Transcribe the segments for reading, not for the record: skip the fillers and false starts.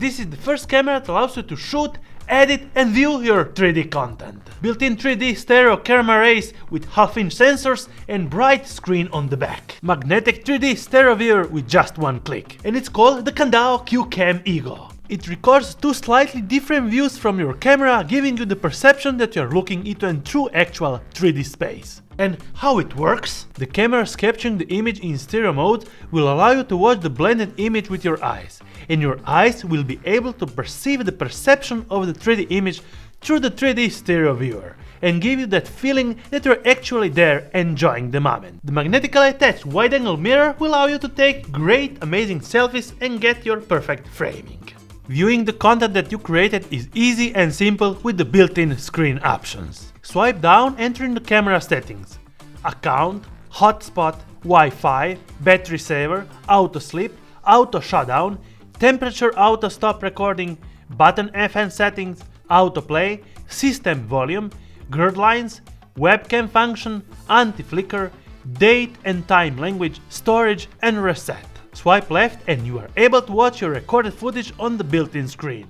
this is the first camera that allows you to shoot, edit and view your 3D content. Built-in 3D stereo camera arrays with half-inch sensors and bright screen on the back. Magnetic 3D stereo viewer with just one click. And it's called the Kandao Qoocam Ego. It records two slightly different views from your camera, giving you the perception that you are looking into a true actual 3D space. And how it works? The cameras capturing the image in stereo mode will allow you to watch the blended image with your eyes, and your eyes will be able to perceive the perception of the 3D image through the 3D stereo viewer, and give you that feeling that you're actually there enjoying the moment. The magnetically attached wide-angle mirror will allow you to take great, amazing selfies and get your perfect framing. Viewing the content that you created is easy and simple with the built-in screen options. Swipe down entering the camera settings. Account, hotspot, Wi-Fi, battery saver, auto sleep, auto shutdown, temperature auto stop recording, button FN settings, autoplay, system volume, grid lines, webcam function, anti-flicker, date and time language, storage and reset. Swipe left and you are able to watch your recorded footage on the built-in screen.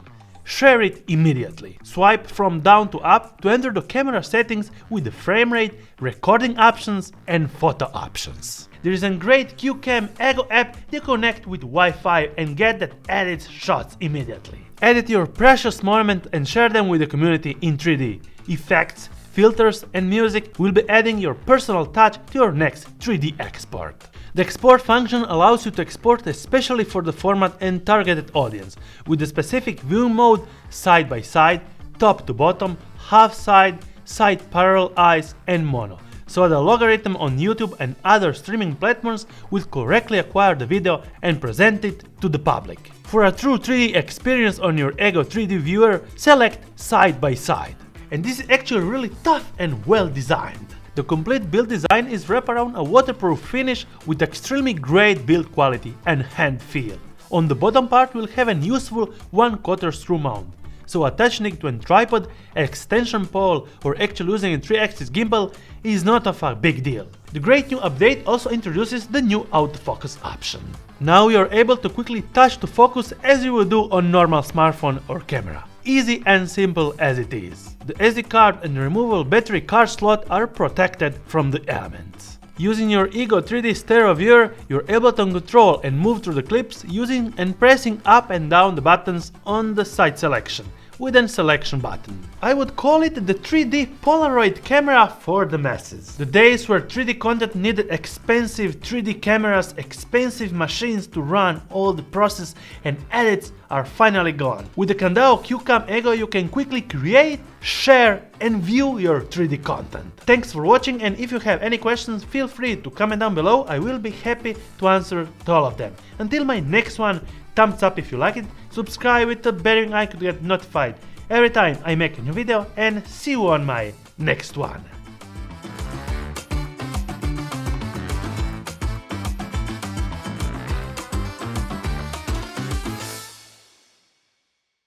Share it immediately. Swipe from down to up to enter the camera settings with the frame rate, recording options and photo options. There is a great Qoocam Ego app to connect with Wi-Fi and get that edits shots immediately. Edit your precious moment and share them with the community in 3D. Effects, filters and music will be adding your personal touch to your next 3D export. The export function allows you to export especially for the format and targeted audience, with the specific viewing mode side by side, top to bottom, half side, side parallel eyes and mono, so the algorithm on YouTube and other streaming platforms will correctly acquire the video and present it to the public. For a true 3D experience on your Ego 3D viewer, select side by side. And this is actually really tough and well designed. The complete build design is wrapped around a waterproof finish with extremely great build quality and hand feel. On the bottom part will have a useful 1/4 screw mount, so attaching it to a tripod, extension pole or actually using a 3-axis gimbal is not of a big deal. The great new update also introduces the new autofocus option. Now you are able to quickly touch to focus as you would do on normal smartphone or camera. Easy and simple as it is. The SD card and removable battery card slot are protected from the elements. Using your Ego 3D stereo viewer, you're able to control and move through the clips using and pressing up and down the buttons on the side selection with a selection button. I would call it the 3D Polariod camera for the masses. The days where 3D content needed expensive 3D cameras, expensive machines to run all the process and edits are finally gone. With the Kandao Qoocam Ego you can quickly create, share and view your 3D content. Thanks for watching, and if you have any questions feel free to comment down below. I will be happy to answer to all of them. Until my next one, thumbs up if you like it, subscribe with the bell icon to get notified every time I make a new video, and see you on my next one.